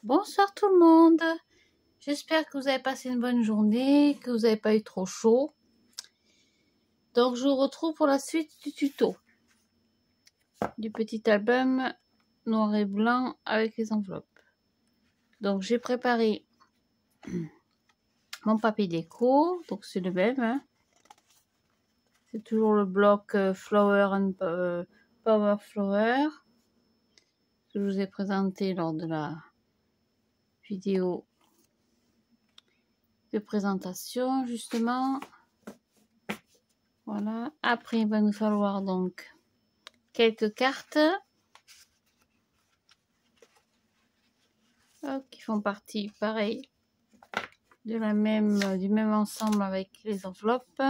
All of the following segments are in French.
Bonsoir tout le monde. J'espère que vous avez passé une bonne journée, que vous n'avez pas eu trop chaud. Donc je vous retrouve pour la suite du tuto du petit album noir et blanc avec les enveloppes. Donc j'ai préparé mon papier déco, donc c'est le même. Hein. C'est toujours le bloc Flower and Power Flower que je vous ai présenté lors de la vidéo de présentation justement. Voilà. Après il va nous falloir donc quelques cartes qui font partie pareil de la même du même ensemble avec les enveloppes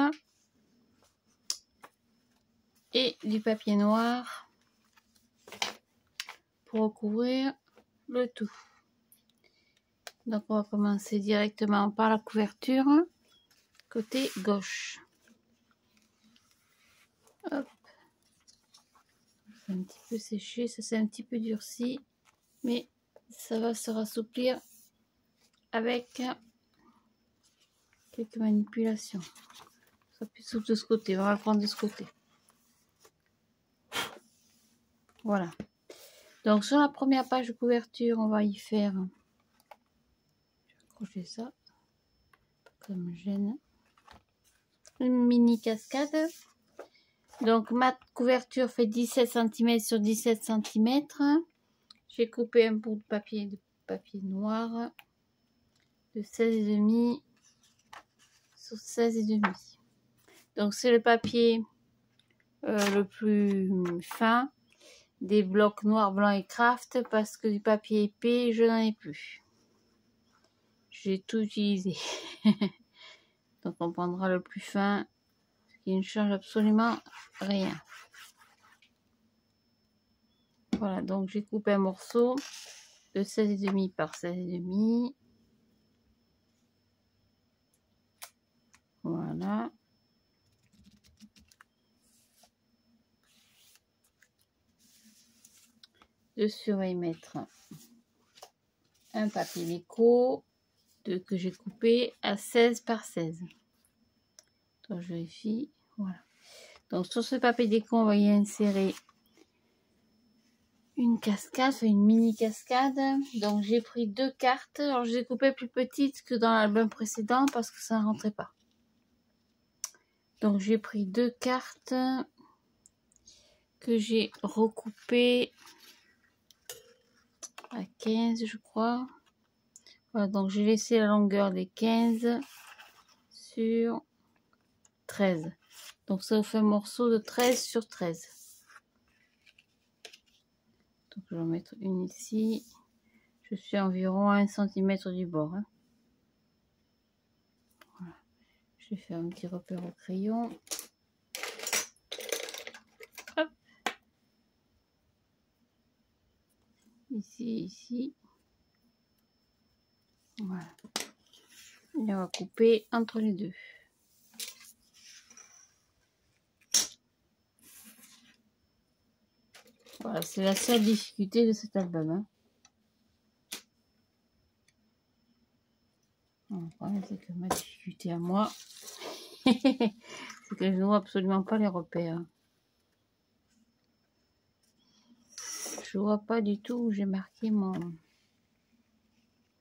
et du papier noir pour recouvrir le tout. Donc on va commencer directement par la couverture côté gauche. Hop. C'est un petit peu séché, ça c'est un petit peu durci, mais ça va se rassouplir avec quelques manipulations. Ça plus souple de ce côté, on va le prendre de ce côté. Voilà. Donc sur la première page de couverture, on va y faire, je vais accrocher ça, comme gêne, une mini cascade. Donc ma couverture fait 17 cm sur 17 cm. J'ai coupé un bout de papier noir de 16,5 sur 16,5. Donc c'est le papier le plus fin des blocs noir, blanc et craft, parce que du papier épais je n'en ai plus. J'ai tout utilisé. Donc on prendra le plus fin, ce qui ne change absolument rien. Voilà, donc j'ai coupé un morceau de 16,5 par 16,5. Voilà. Dessus on va y mettre un papier déco que j'ai coupé à 16 par 16. Donc je vérifie. Voilà. Donc sur ce papier déco, on va y insérer une cascade, une mini cascade. Donc j'ai pris 2 cartes. Alors je les ai coupées plus petites que dans l'album précédent parce que ça ne rentrait pas. Donc j'ai pris 2 cartes que j'ai recoupées à 15 je crois. Voilà, donc j'ai laissé la longueur des 15 sur 13. Donc ça vous fait un morceau de 13 sur 13. Donc je vais en mettre une ici. Je suis environ à 1 cm du bord. Hein. Voilà. Je vais faire un petit repère au crayon. Hop. Ici. Voilà. Et on va couper entre les deux. Voilà, c'est la seule difficulté de cet album. Hein. Le problème, c'est que ma difficulté à moi, c'est que je ne vois absolument pas les repères. Je vois pas du tout où j'ai marqué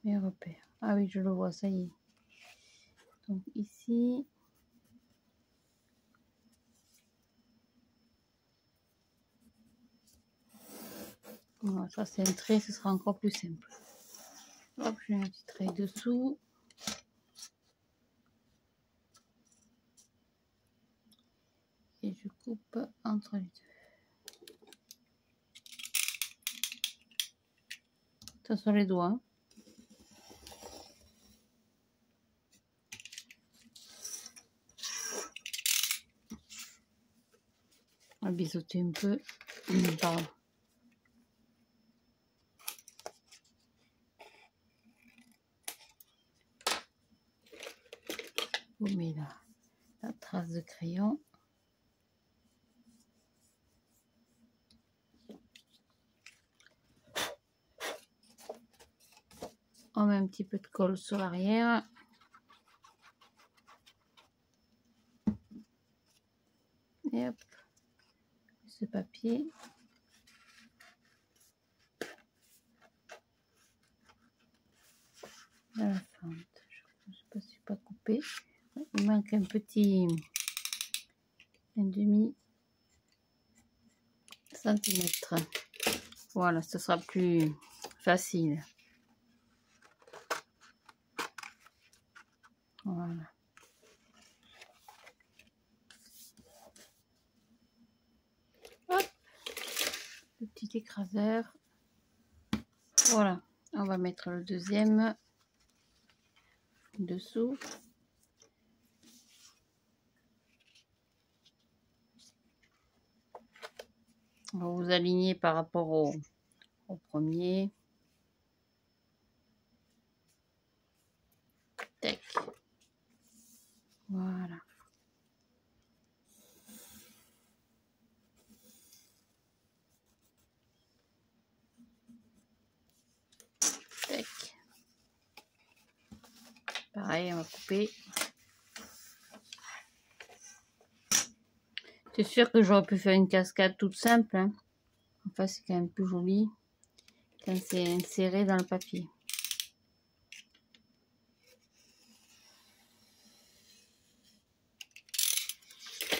mes repères. Ah oui, je le vois, ça y est. Donc ici. Voilà, ça c'est un trait, ce sera encore plus simple. Hop, j'ai un petit trait dessous. Et je coupe entre les deux. Ça sur les doigts. On va biseauter un peu. Pardon. Vous mettez la trace de crayon. On met un petit peu de colle sur l'arrière. Et hop, ce papier. À la fente. Je ne sais pas si c'est pas coupé. Il manque un demi centimètre. Voilà, ce sera plus facile. Voilà. Hop, le petit écraseur. Voilà, on va mettre le deuxième dessous. On va vous aligner par rapport au premier. Tac. Voilà. Tac. Pareil, on va couper. C'est sûr que j'aurais pu faire une cascade toute simple. Hein. Enfin, c'est quand même plus joli quand c'est inséré dans le papier.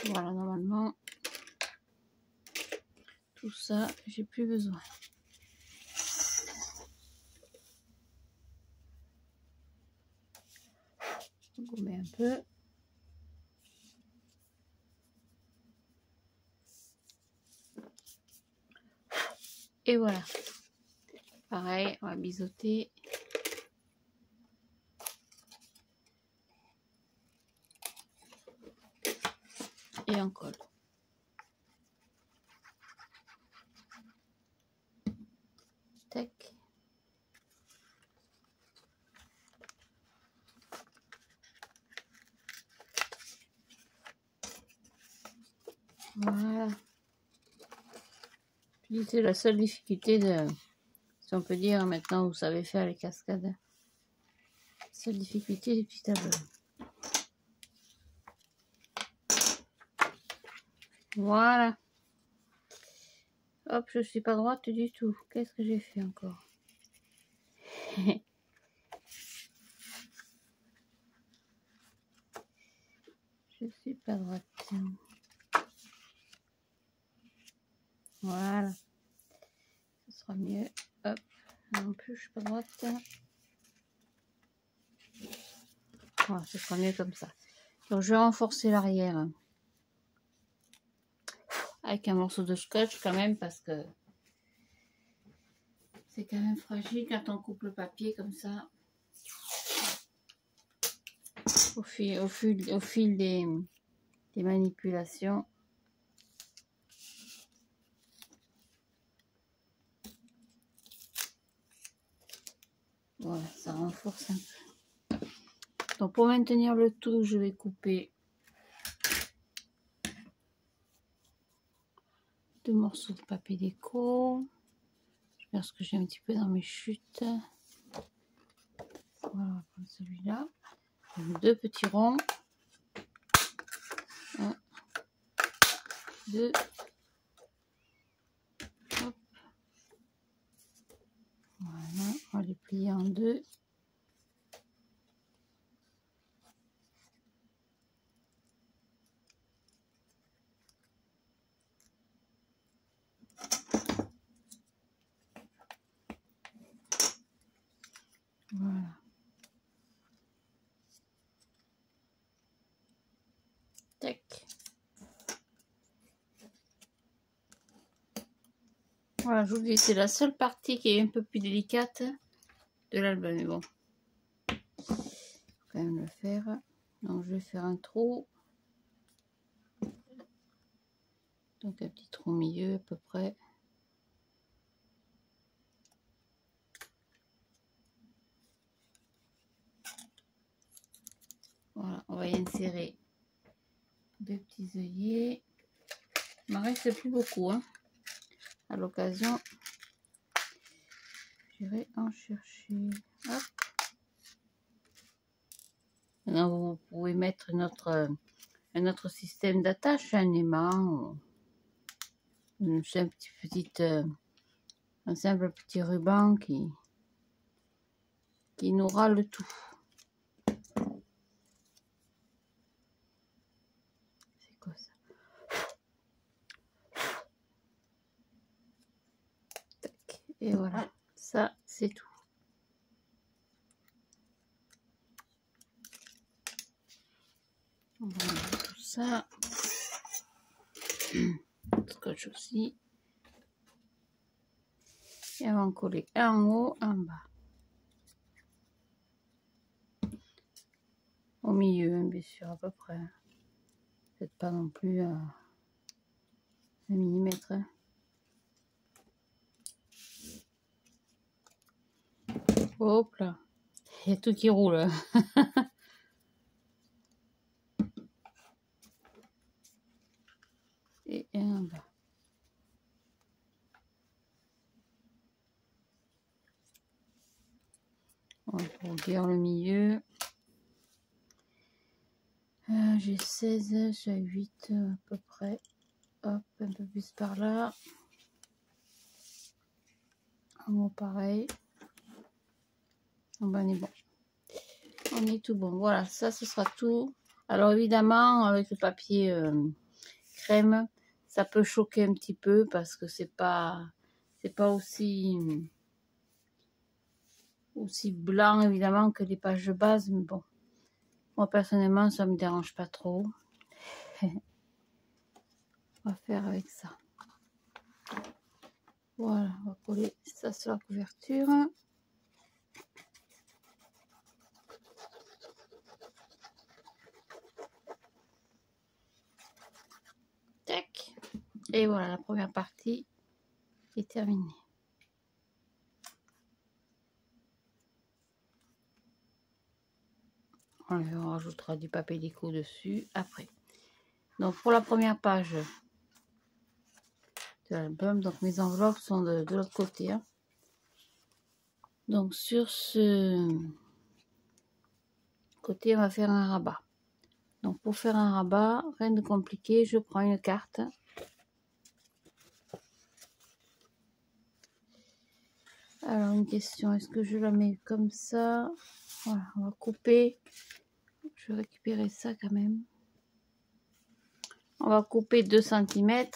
Voilà, normalement, tout ça, j'ai plus besoin. On gommer un peu. Et voilà. Pareil, on va biseauter. Et on colle. Tac. Voilà. C'est la seule difficulté de... Si on peut dire, maintenant vous savez faire les cascades. La seule difficulté du petit tableau. Voilà. Hop, je suis pas droite du tout. Qu'est-ce que j'ai fait encore? Je suis pas droite. Voilà. Ce sera mieux. Hop. Non plus, je suis pas droite. Voilà, ce sera mieux comme ça. Donc, je vais renforcer l'arrière avec un morceau de scotch quand même parce que c'est quand même fragile quand on coupe le papier comme ça. Au fil des manipulations. Voilà, ça renforce un peu. Donc pour maintenir le tout, je vais couper 2 morceaux de papier déco. Je vais faire ce que j'ai un petit peu dans mes chutes. Voilà, on va prendre celui-là. 2 petits ronds. 1, 2. Hop. Voilà, on va les plier en 2. Voilà. Tac. Voilà, je vous dis, c'est la seule partie qui est un peu plus délicate de l'album. Mais bon, faut quand même le faire. Donc je vais faire un trou. Donc un petit trou au milieu à peu près. Voilà, on va y insérer 2 petits œillets. Il m'en reste plus beaucoup. Hein. À l'occasion, j'irai en chercher. Hop. Maintenant, vous pouvez mettre un autre système d'attache, un aimant, un simple petit ruban qui nourra le tout. C'est quoi ça? Tac. Et voilà, ça c'est tout. On va enlever tout ça. Scotch aussi. Et on va en coller un en haut, un en bas. Au milieu, hein, bien sûr, à peu près. Peut-être pas non plus à 1 millimètre. Hein. Hop là. Il y a tout qui roule. Et un en bas. On va rouler le milieu. J'ai 16, j'ai 8 à peu près. Hop, un peu plus par là. Bon, pareil. On est bon. On est tout bon. Voilà, ça, ce sera tout. Alors, évidemment, avec le papier crème, ça peut choquer un petit peu parce que c'est pas aussi blanc, évidemment, que les pages de base. Mais bon, moi, personnellement, ça me dérange pas trop. On va faire avec ça. Voilà, on va coller ça sur la couverture. Tac. Et voilà, la première partie est terminée. On rajoutera du papier déco dessus après. Donc pour la première page de l'album, donc mes enveloppes sont de l'autre côté. Hein. Donc sur ce côté, on va faire un rabat. Donc pour faire un rabat, rien de compliqué, je prends une carte. Alors une question, est-ce que je la mets comme ça? Voilà, on va couper. Je vais récupérer ça quand même. On va couper 2 cm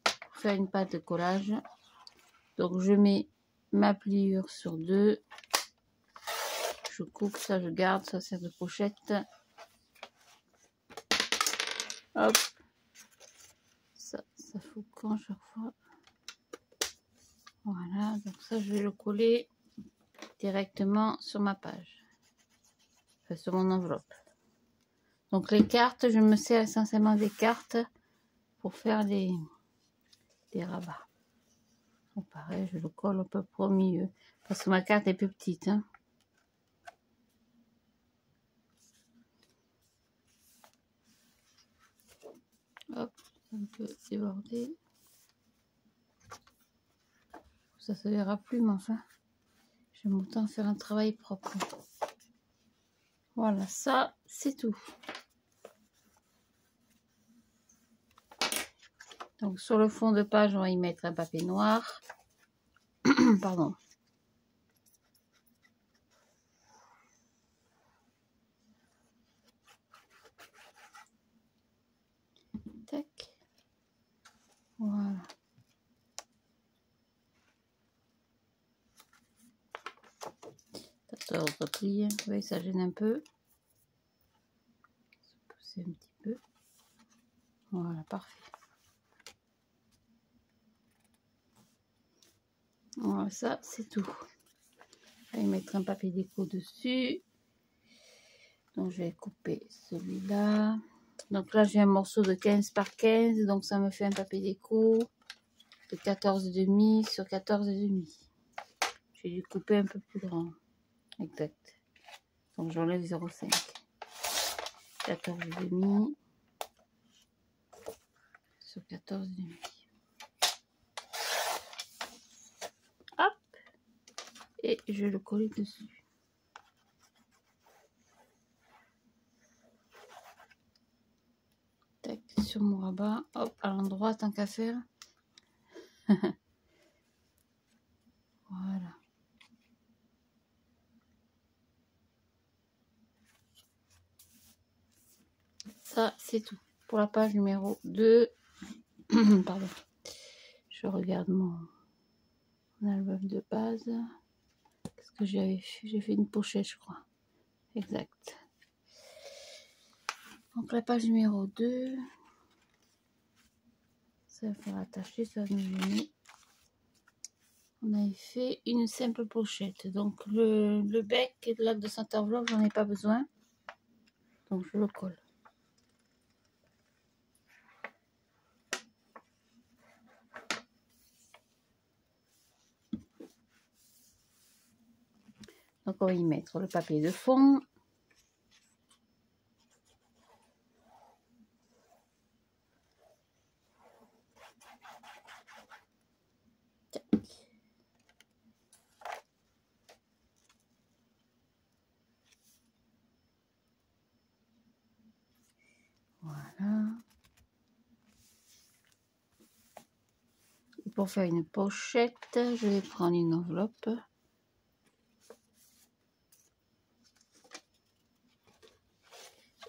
pour faire une pâte de collage. Donc je mets ma pliure sur 2. Je coupe, ça je garde, ça sert de pochette. Hop. Ça fout quand chaque fois. Voilà, donc ça je vais le coller directement sur ma page. Enfin, sur mon enveloppe. Donc les cartes, je me sers essentiellement des cartes pour faire des rabats. Donc pareil, je le colle un peu au milieu. Parce que ma carte est plus petite. Hein. Hop, un peu débordé. Ça se verra plus, mais enfin, j'aime autant faire un travail propre. Voilà, ça, c'est tout. Donc sur le fond de page, on va y mettre un papier noir. Pardon. Tac. Voilà. Ça replie. Vous voyez, ça gêne un peu. Pousser un petit peu. Voilà, parfait. Voilà, ça, c'est tout. Je vais mettre un papier déco dessus. Donc, je vais couper celui-là. Donc là, j'ai un morceau de 15 par 15. Donc, ça me fait un papier déco de 14,5 sur 14,5. J'ai dû couper un peu plus grand. Exact. Donc, j'enlève 0,5. 14,5 sur 14,5. Hop. Et je vais le coller dessus. sur mon rabat. Hop, à l'endroit, tant qu'à faire. Voilà. Ça, c'est tout. Pour la page numéro 2. Pardon. Je regarde mon album de base. Qu'est-ce que j'avais fait? J'ai fait une pochette, je crois. Exact. Donc la page numéro 2. Ça va faire attacher, ça va nous gêner. On avait fait une simple pochette. Donc le bec là, de cette enveloppe, j'en ai pas besoin. Donc je le colle. Donc on va y mettre le papier de fond. Voilà. Et pour faire une pochette, je vais prendre une enveloppe.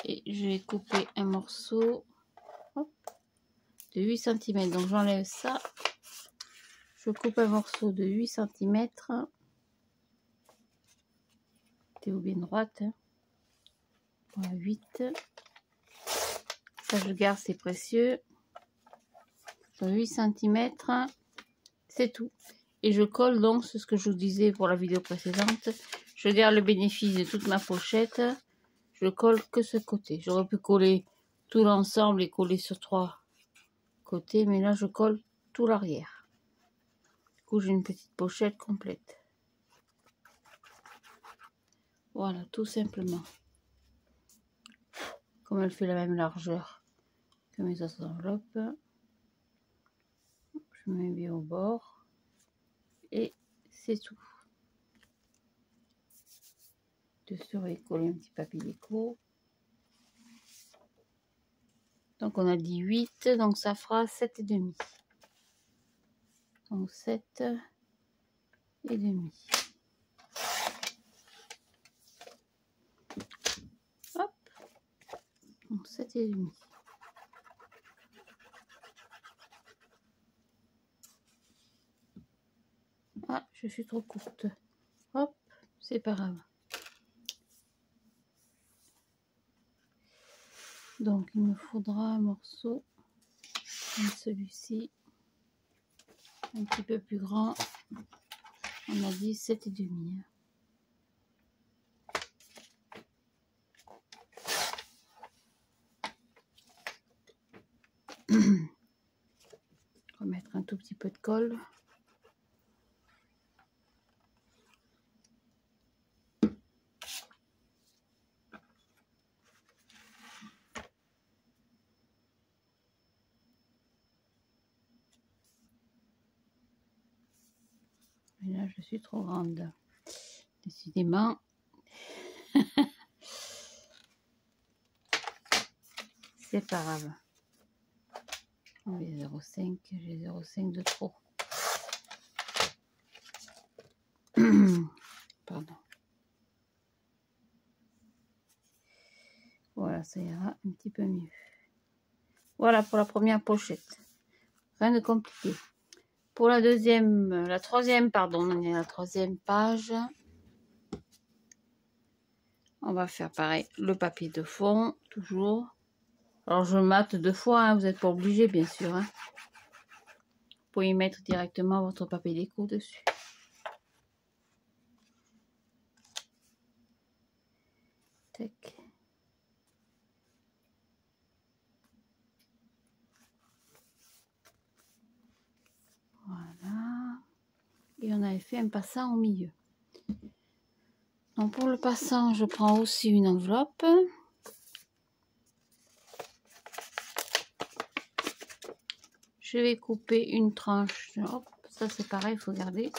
Et je vais couper un morceau hop, de 8 cm. Donc j'enlève ça. Je coupe un morceau de 8 cm. T'es ou bien droite. Hein. Voilà, 8. Ça, je garde, c'est précieux. 8 cm. C'est tout. Et je colle donc, c'est ce que je vous disais pour la vidéo précédente. Je garde le bénéfice de toute ma pochette. Je colle que ce côté. J'aurais pu coller tout l'ensemble et coller sur 3 côtés. Mais là, je colle tout l'arrière. Du coup, j'ai une petite pochette complète. Voilà, tout simplement. Comme elle fait la même largeur que mes autres enveloppes. Je mets bien au bord. Et c'est tout. Dessus, on va coller un petit papier déco. Donc on a dit 8, donc ça fera 7,5. Donc 7,5. Hop. Donc 7,5. Ah, je suis trop courte. Hop, c'est pas grave. Donc il me faudra un morceau comme celui-ci. Un petit peu plus grand. On a dit 7,5. Remettre un tout petit peu de colle. Et là, je suis trop grande. Décidément. C'est pas grave. On est 0,5. J'ai 0,5 de trop. Pardon. Voilà, ça ira un petit peu mieux. Voilà pour la première pochette. Rien de compliqué. Pour la troisième, pardon, on est à la 3e page. On va faire pareil, le papier de fond, toujours. Alors je mate 2 fois, hein, vous n'êtes pas obligé, bien sûr. Hein. Vous pouvez y mettre directement votre papier déco dessus. Tac. Voilà. Et on avait fait un passant au milieu. Donc pour le passant, je prends aussi une enveloppe. Je vais couper une tranche. Hop, ça c'est pareil, il faut garder.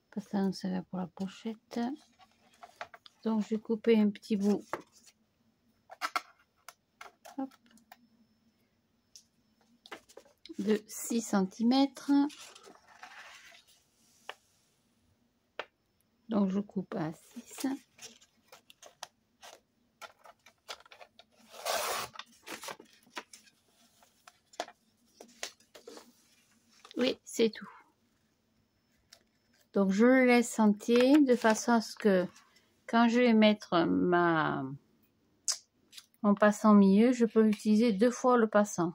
Parce que ça nous sert pour la pochette. Donc je vais couper un petit bout. Hop. de 6 cm. Donc je coupe à 6. Oui, c'est tout. Donc je le laisse entier de façon à ce que quand je vais mettre mon passant au milieu, je peux utiliser 2 fois le passant.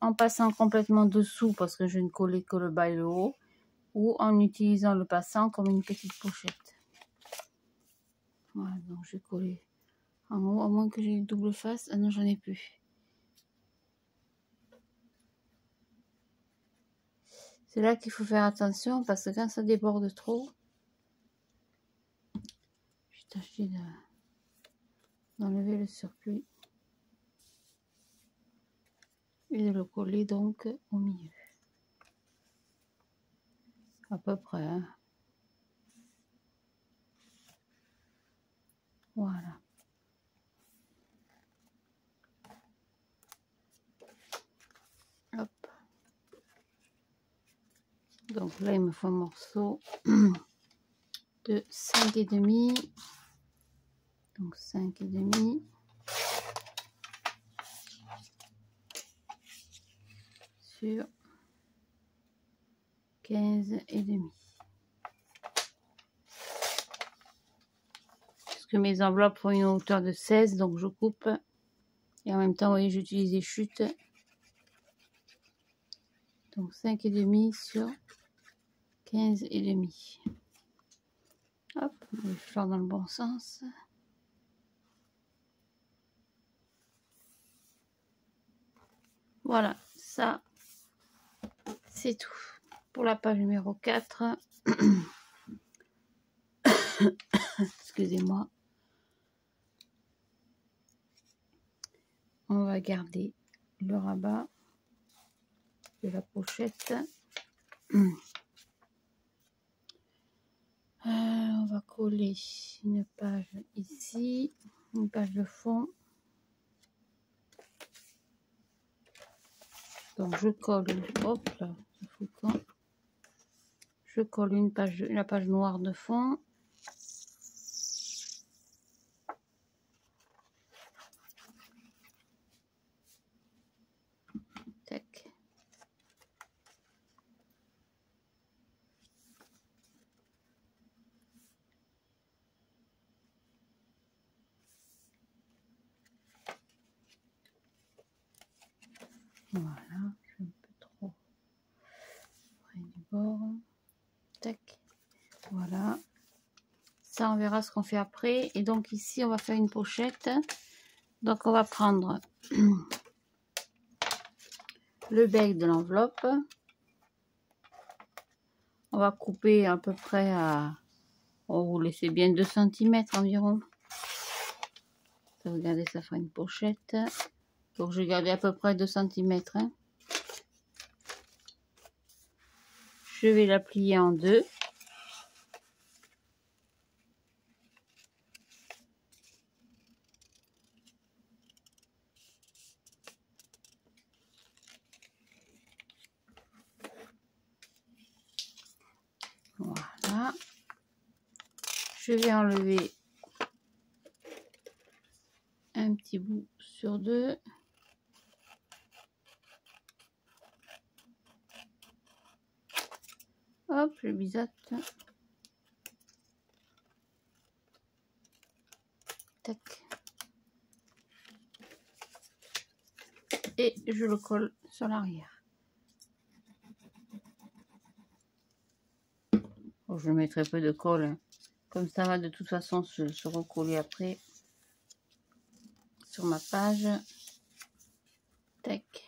En passant complètement dessous parce que je ne collais que le bas et le haut, ou en utilisant le passant comme une petite pochette. Voilà, donc je vais coller en haut, à moins que j'ai une double face. Ah non, j'en ai plus. C'est là qu'il faut faire attention parce que quand ça déborde trop, je vais tâcher d'enlever le surplus et de le coller donc au milieu. À peu près, hein. Voilà. Hop. Donc là, il me faut un morceau de 5,5. Donc 5,5 sur 15,5. Parce que mes enveloppes font une hauteur de 16, donc je coupe. Et en même temps, vous voyez, j'utilise des chutes. Donc 5,5 sur 15,5. Hop, les fleurs dans le bon sens. Voilà, ça, c'est tout pour la page numéro 4. Excusez-moi. On va garder le rabat de la pochette. On va coller une page ici, une page de fond. Donc je colle, hop là, ça fout quand. Je colle une page, la page noire de fond. Tac. Voilà, je suis un peu trop près du bord. Tac. Voilà. Ça, on verra ce qu'on fait après. Et donc ici, on va faire une pochette. Donc on va prendre le bec de l'enveloppe. On va couper à peu près à... Oh, vous laissez bien 2 cm environ. Ça, regardez, ça fera une pochette. Donc je vais garder à peu près 2 cm. Hein. Je vais la plier en deux. Voilà. Je vais enlever un petit bout sur deux. Hop, je biseaute. Tac. Et je le colle sur l'arrière. Bon, je mets très peu de colle. Hein. Comme ça va de toute façon se recoller après sur ma page. Tac.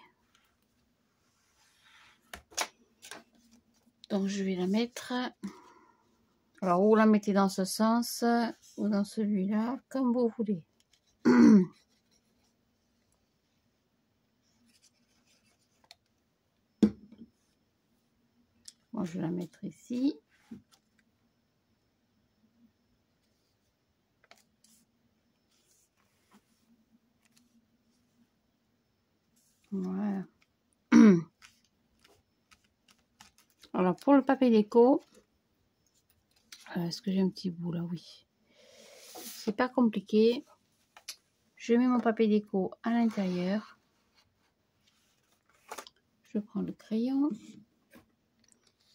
Donc je vais la mettre. Alors vous la mettez dans ce sens ou dans celui-là, comme vous voulez. Moi je vais la mettre ici. Voilà. Alors pour le papier déco, est-ce que j'ai un petit bout là? Oui. C'est pas compliqué. Je mets mon papier déco à l'intérieur. Je prends le crayon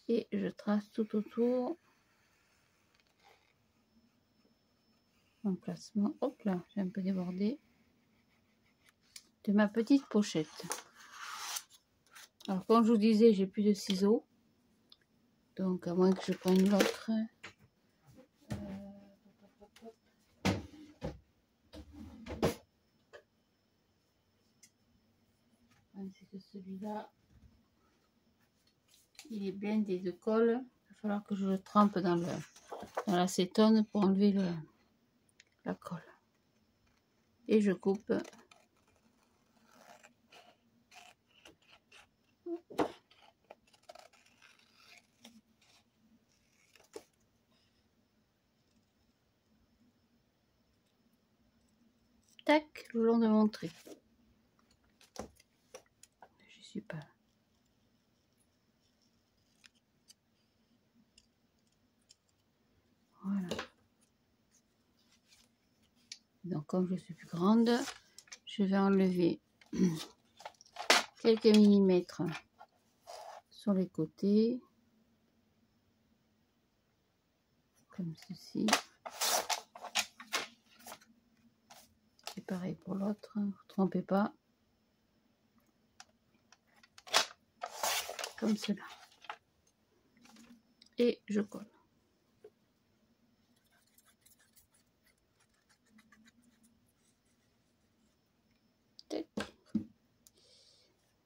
et je trace tout autour. Emplacement, hop là, j'ai un peu débordé, de ma petite pochette. Alors comme je vous disais, j'ai plus de ciseaux, donc à moins que je prenne l'autre. C'est que celui-là, il est blindé de colle. Il va falloir que je le trempe dans l'acétone pour enlever la colle. Et je coupe. Tac, le long de mon trait. Je suis pas. Voilà. Donc comme je suis plus grande, je vais enlever quelques millimètres sur les côtés, comme ceci. C'est pareil pour l'autre, ne vous trompez pas. Comme cela. Et je colle. Tac.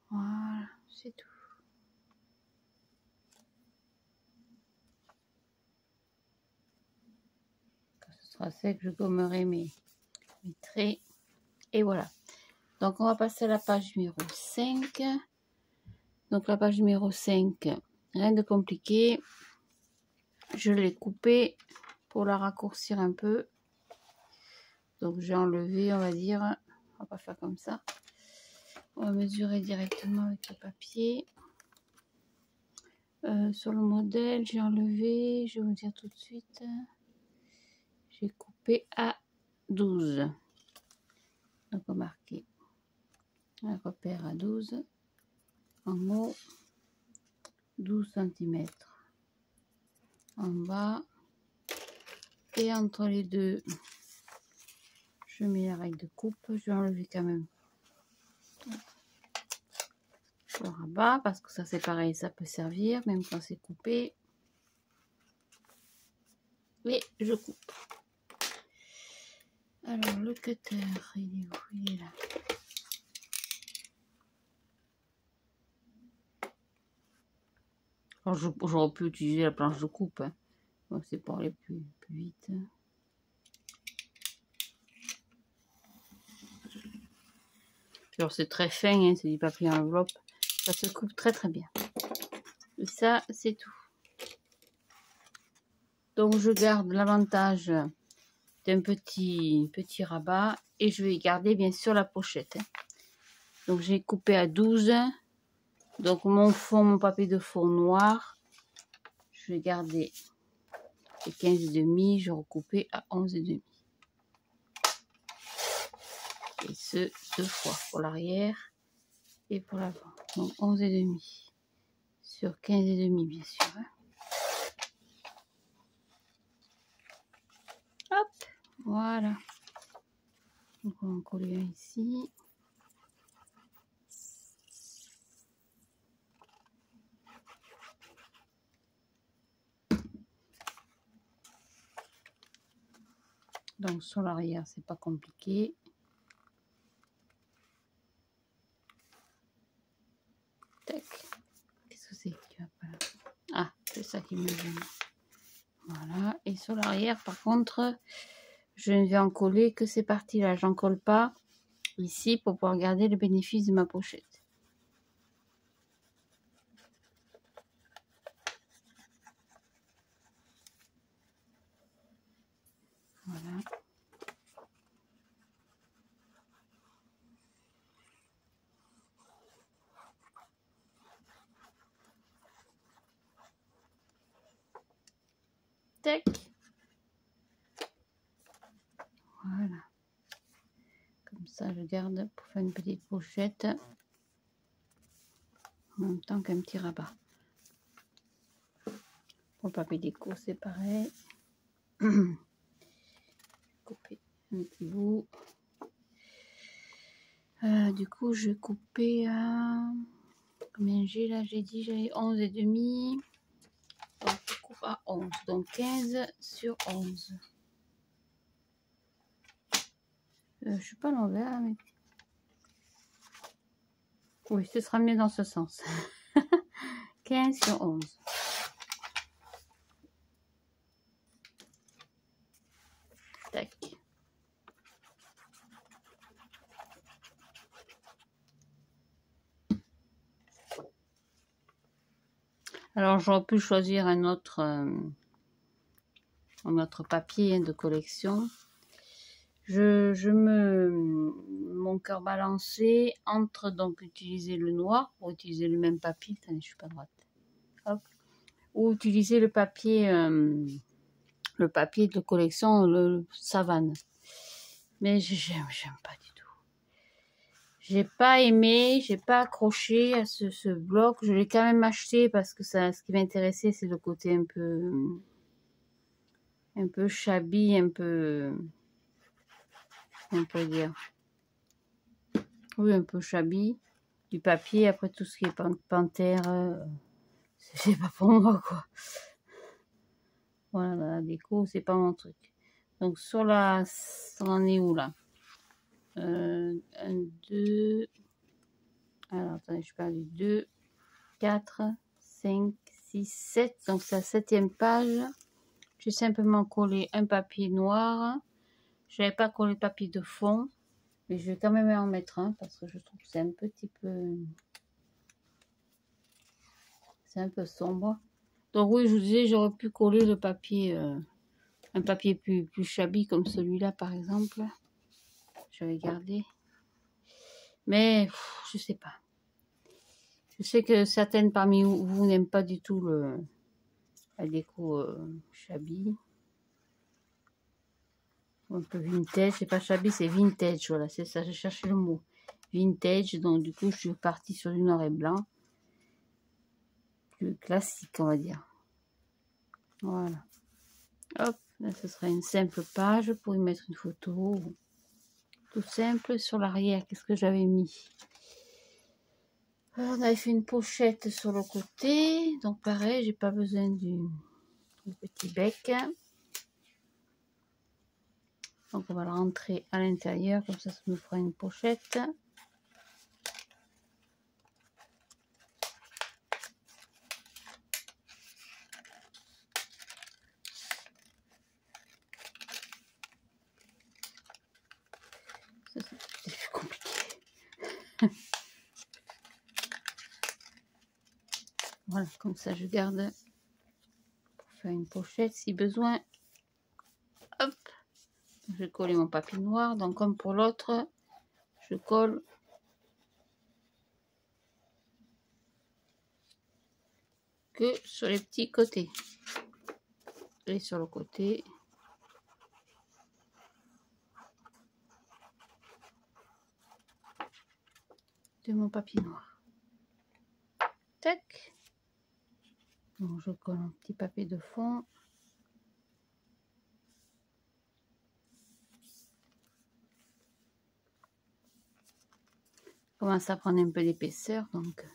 Voilà, c'est tout. Quand ce sera sec, je gommerai mes traits. Et voilà. Donc on va passer à la page numéro 5. Donc la page numéro 5, rien de compliqué. Je l'ai coupée pour la raccourcir un peu. Donc j'ai enlevé, on va dire, on va pas faire comme ça. On va mesurer directement avec le papier. Sur le modèle, j'ai enlevé, je vais vous dire tout de suite, j'ai coupé à 12. Donc on va marquer un repère à 12. En haut, 12 cm. En bas, et entre les deux, je mets la règle de coupe. Je vais enlever quand même le rabat parce que ça c'est pareil, ça peut servir même quand c'est coupé. Et je coupe. Alors le cutter, il est où? Il est là. J'aurais pu utiliser la planche de coupe, hein. Bon, c'est pour aller plus vite. Alors c'est très fin, hein, c'est du papier enveloppe. Ça se coupe très très bien. Et ça, c'est tout. Donc je garde l'avantage d'un petit rabat et je vais garder bien sûr la pochette. Hein. Donc j'ai coupé à 12. Donc mon papier de fond noir, je vais garder les 15,5, je vais recouper à 11,5. Et ce, 2 fois pour l'arrière et pour l'avant. Donc 11,5 sur 15,5 bien sûr. Hein. Hop, voilà. Donc on va en coller un ici. Donc sur l'arrière, c'est pas compliqué. Tac. Qu'est-ce que c'est qui va pas là? Ah, c'est ça qui me gêne. Voilà. Et sur l'arrière, par contre, je ne vais en coller que ces parties-là. J'en colle pas ici pour pouvoir garder le bénéfice de ma pochette. Voilà. Tac. Voilà. Comme ça, je garde pour faire une petite pochette. En même temps qu'un petit rabat. Pour le papier déco, c'est pareil. Couper un petit bout. Du coup, je vais couper à... Combien j'ai là? J'ai dit j'avais 11 et demi. Donc, je coupe à 11. Donc, 15 sur 11. Je suis pas à l'envers, mais... Oui, ce sera mieux dans ce sens. 15 sur 11. Tac. Alors, j'aurais pu choisir un autre papier de collection. Mon cœur balancé entre donc utiliser le noir pour utiliser le même papier. Attendez, je suis pas droite. Hop. Ou utiliser le papier de collection, le savane. Mais j'aime pas du tout. J'ai pas aimé, j'ai pas accroché à ce bloc. Je l'ai quand même acheté parce que ça, ce qui m'intéressait, c'est le côté un peu shabby, un peu dire. Oui, un peu shabby. Du papier, après tout ce qui est panthère, c'est pas pour moi, quoi. Voilà, la déco, c'est pas mon truc. Donc, sur la... On en est où, là? 1, 2... Alors, attendez, je suis perdue. 2, 4, 5, 6, 7. Donc, c'est la 7e page. J'ai simplement collé un papier noir. Je n'avais pas collé le papier de fond. Mais je vais quand même en mettre un parce que je trouve que c'est un petit peu... C'est un peu sombre. Donc oui, je vous disais, j'aurais pu coller le papier, un papier plus shabby comme celui-là par exemple. J'avais gardé. Mais je sais pas. Je sais que certaines parmi vous n'aiment pas du tout la déco shabby. Un peu vintage. C'est pas shabby, c'est vintage. Voilà, c'est ça, j'ai cherché le mot. Vintage. Donc du coup, je suis partie sur du noir et blanc. Plus classique, on va dire. Voilà. Hop, là ce sera une simple page pour y mettre une photo. Tout simple. Sur l'arrière, qu'est-ce que j'avais mis? Alors, on avait fait une pochette sur le côté. Donc pareil, j'ai pas besoin du petit bec. Donc on va le rentrer à l'intérieur, comme ça me fera une pochette. C'est compliqué. Voilà, comme ça je garde pour faire une pochette si besoin. Hop, je vais coller mon papier noir. Donc comme pour l'autre, je colle que sur les petits côtés. Et sur le côté. De mon papier noir. Tac. Donc je colle un petit papier de fond. Commence à prendre un peu d'épaisseur, donc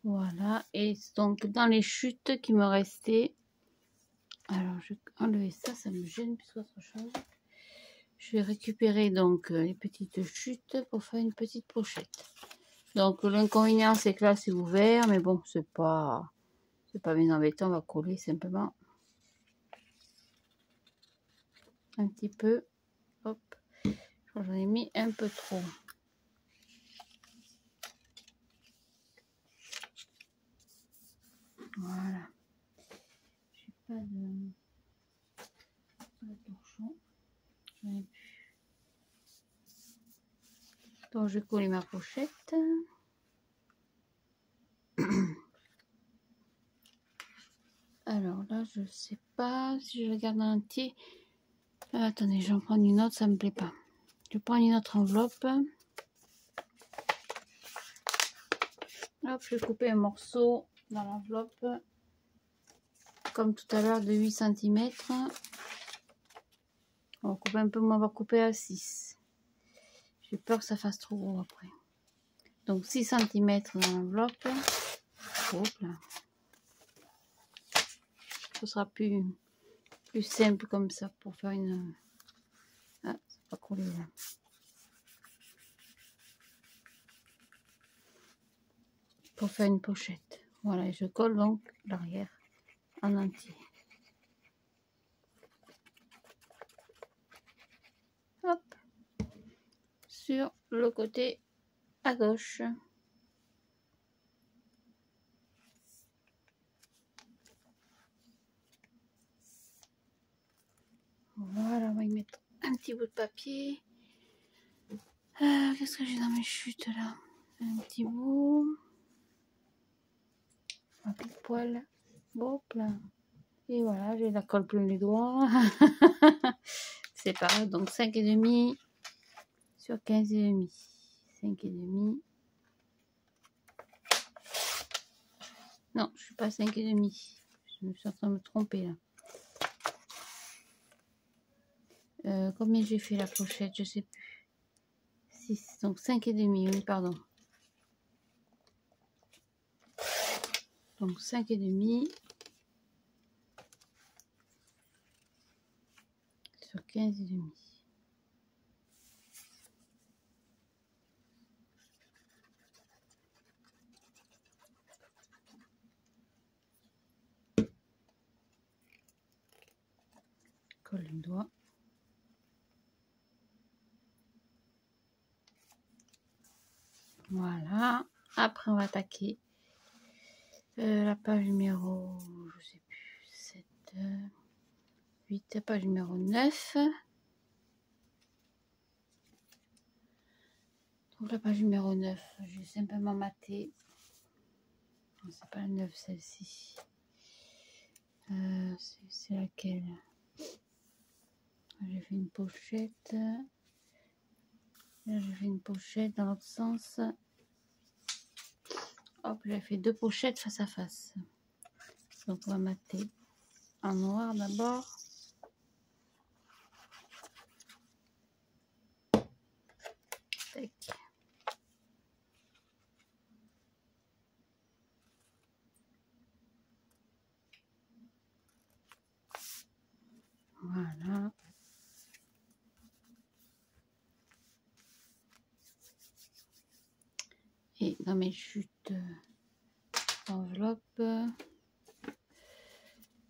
voilà. Et donc dans les chutes qui me restaient, alors je vais enlever ça, ça me gêne plus qu'autre chose. Je vais récupérer donc les petites chutes pour faire une petite pochette. Donc l'inconvénient c'est que là c'est ouvert, mais bon c'est pas bien embêtant, on va coller simplement un petit peu. Hop, j'en ai mis un peu trop. Voilà. J'ai pas de torchon. J'en ai plus. Donc je vais coller ma pochette. Alors là, je sais pas si je le garde en entier. Attendez, j'en prends une autre, ça me plaît pas. Je prends une autre enveloppe. Hop, je vais couper un morceau dans l'enveloppe. Comme tout à l'heure de 8 cm. On va couper un peu moins, on va couper à 6. J'ai peur que ça fasse trop gros après. Donc 6 cm dans l'enveloppe. Hop là. Ce sera plus simple comme ça pour faire une... Ah, c'est pas collé là. Pour faire une pochette. Voilà, et je colle donc l'arrière en entier. Hop. Sur le côté à gauche. Voilà, on va y mettre un petit bout de papier. Qu'est-ce que j'ai dans mes chutes là? Un petit bout. Un petit poil. Hop là. Et voilà, j'ai la colle plein les doigts. C'est pareil, donc 5,5 sur 15,5. 5,5. Non, je suis pas à 5,5. Je me suis en train de me tromper là. Combien j'ai fait la pochette? Je sais plus. 6, donc 5,5, oui, pardon. Donc 5,5 sur 15,5. Colle les doigts. Voilà. Après, on va attaquer la page numéro, je sais plus, 7, 8, page numéro 9. Donc la page numéro 9, j'ai simplement maté. C'est pas la 9 celle-ci. C'est laquelle? J'ai fait une pochette. Là, j'ai fait une pochette dans l'autre sens. Hop, j'ai fait 2 pochettes face à face. Donc on va mater en noir d'abord. Tac. Voilà. Et dans mes chutes d'enveloppe,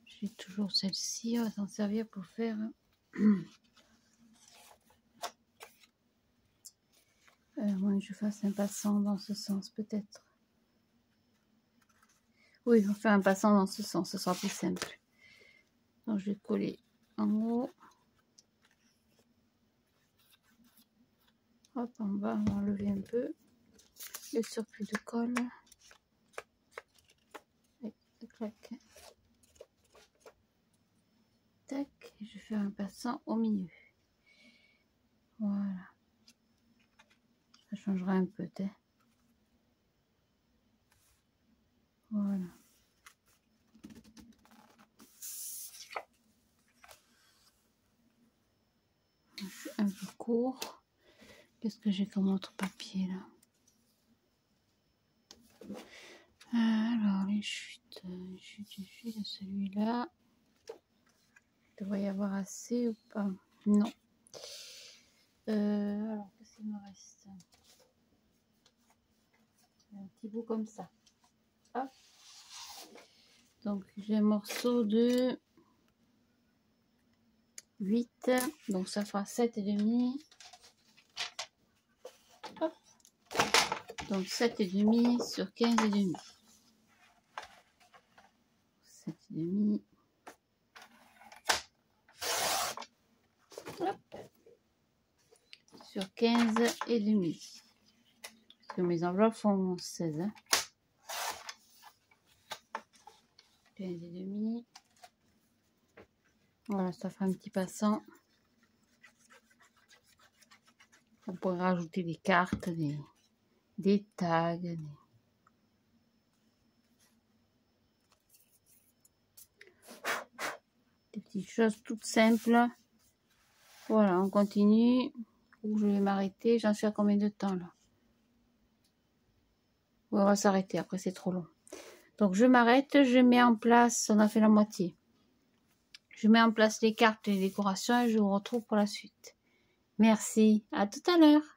j'ai toujours celle-ci. On va s'en servir pour faire moins que je fasse un passant dans ce sens peut-être. Oui, on va faire un passant dans ce sens, ce sera plus simple. Donc je vais coller en haut. Hop, en bas, on va enlever un peu le surplus de colle. Et, clac. Tac, et je vais faire un passant au milieu. Voilà. Ça changera un peu, hein. Voilà. Je suis un peu court. Qu'est-ce que j'ai comme autre papier là? Alors, les chutes, celui-là. Il devrait y avoir assez ou pas? Non. Alors, qu'est-ce qu'il me reste? Un petit bout comme ça. Hop. Donc, j'ai un morceau de 8. Donc, ça fera 7,5. Hop. Donc, 7,5 sur 15,5. 7,5. Hop. Sur 15,5. Parce que mes enveloppes font 16. Hein. 15,5. Voilà, ça fait un petit passant. On pourrait rajouter des cartes, des tags. Des petites choses toutes simples. Voilà, on continue. Où je vais m'arrêter. J'en suis à combien de temps là? Ouais, on va s'arrêter. Après, c'est trop long. Donc, je m'arrête. Je mets en place. On a fait la moitié. Je mets en place les cartes et les décorations et je vous retrouve pour la suite. Merci. À tout à l'heure.